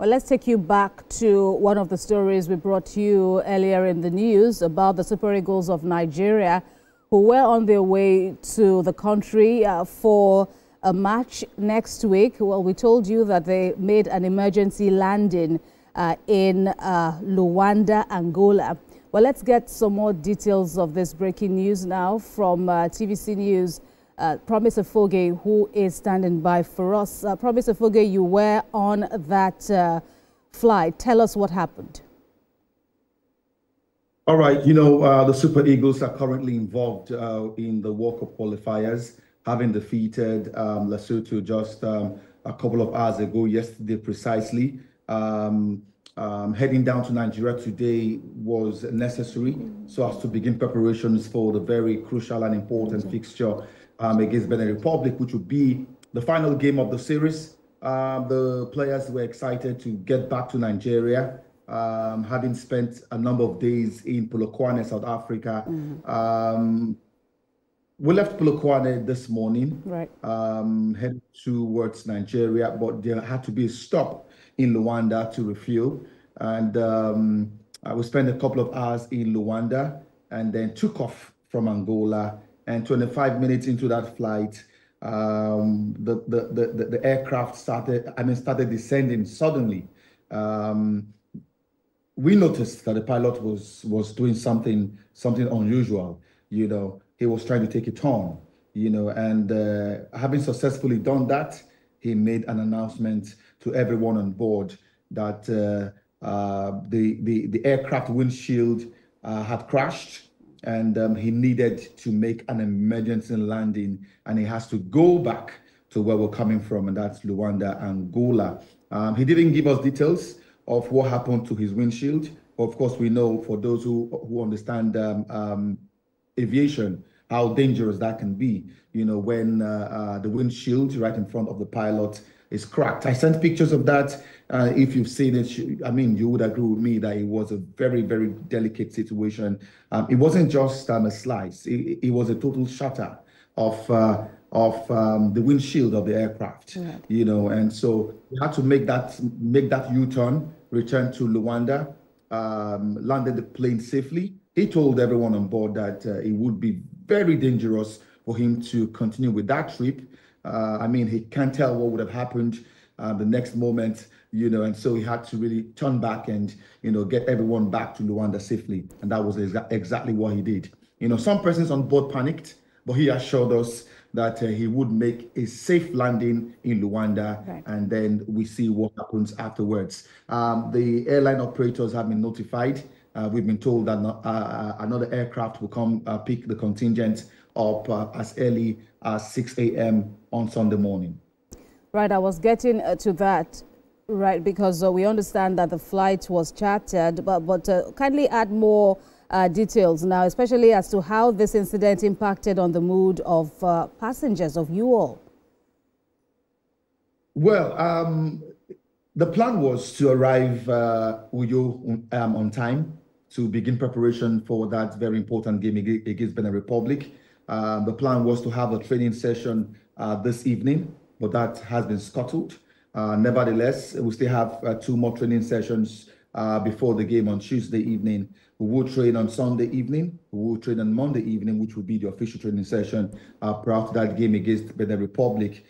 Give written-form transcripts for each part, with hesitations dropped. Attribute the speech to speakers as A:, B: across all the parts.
A: Well, let's take you back to one of the stories we brought to you earlier in the news about the Super Eagles of Nigeria, who were on their way to the country for a match next week. Well, we told you that they made an emergency landing in Luanda, Angola. Well, let's get some more details of this breaking news now from TVC News. Promise Afoge, who is standing by for us. Promise Afoge, you were on that flight. Tell us what happened.
B: All right, the Super Eagles are currently involved in the World Cup qualifiers, having defeated Lesotho just a couple of hours ago, yesterday precisely. Heading down to Nigeria today was necessary so as to begin preparations for the very crucial and important fixture against Benin Republic, which would be the final game of the series. The players were excited to get back to Nigeria, having spent a number of days in Polokwane, South Africa. We left Polokwane this morning, right, headed towards Nigeria, but there had to be a stop in Luanda to refuel. And we spent a couple of hours in Luanda and then took off from Angola. And 25 minutes into that flight, the aircraft started descending suddenly. We noticed that the pilot was doing something unusual. He was trying to take a turn. And having successfully done that, he made an announcement to everyone on board that the aircraft windshield had crashed. And he needed to make an emergency landing, and he has to go back to where we're coming from, and that's Luanda, Angola. He didn't give us details of what happened to his windshield. Of course, we know, for those who understand aviation, how dangerous that can be, when the windshield right in front of the pilot is cracked. I sent pictures of that. If you've seen it, you would agree with me that it was a very, very delicate situation. It wasn't just a slice. It was a total shatter of the windshield of the aircraft. Right. And so we had to make that U-turn, return to Luanda, landed the plane safely. He told everyone on board that it would be very dangerous for him to continue with that trip. He can't tell what would have happened the next moment, and so he had to really turn back and, get everyone back to Luanda safely. And that was exactly what he did. Some persons on board panicked, but he assured us that he would make a safe landing in Luanda, right, and then we see what happens afterwards. The airline operators have been notified. We've been told that another aircraft will come pick the contingent up as early as 6 a.m. on Sunday morning. Right,
A: I was getting to that, right, because we understand that the flight was chartered, but kindly add more details now, especially as to how this incident impacted on the mood of passengers, of you all.
B: Well, the plan was to arrive with you on time to begin preparation for that very important game against Benin Republic. The plan was to have a training session this evening, but that has been scuttled. Nevertheless, we still have 2 more training sessions before the game on Tuesday evening. We will train on Sunday evening. We will train on Monday evening, which will be the official training session prior to that game against Benin Republic.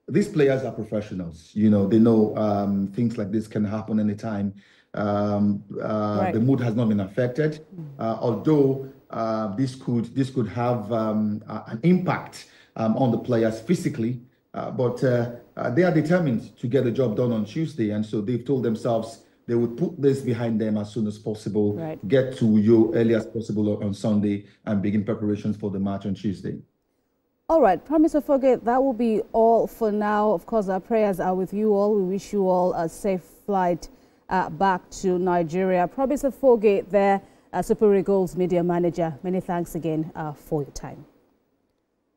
B: These players are professionals. They know things like this can happen anytime. Right. The mood has not been affected, although this could have an impact on the players physically, but they are determined to get the job done on Tuesday, and so they've told themselves they would put this behind them as soon as possible, right, get to you early as possible on Sunday, and begin preparations for the match on Tuesday.
A: All right, Promise Afoge, that will be all for now. Of course, our prayers are with you all. We wish you all a safe flight back to Nigeria. Promise Afoge, there, Super Eagles media manager. Many thanks again for your time.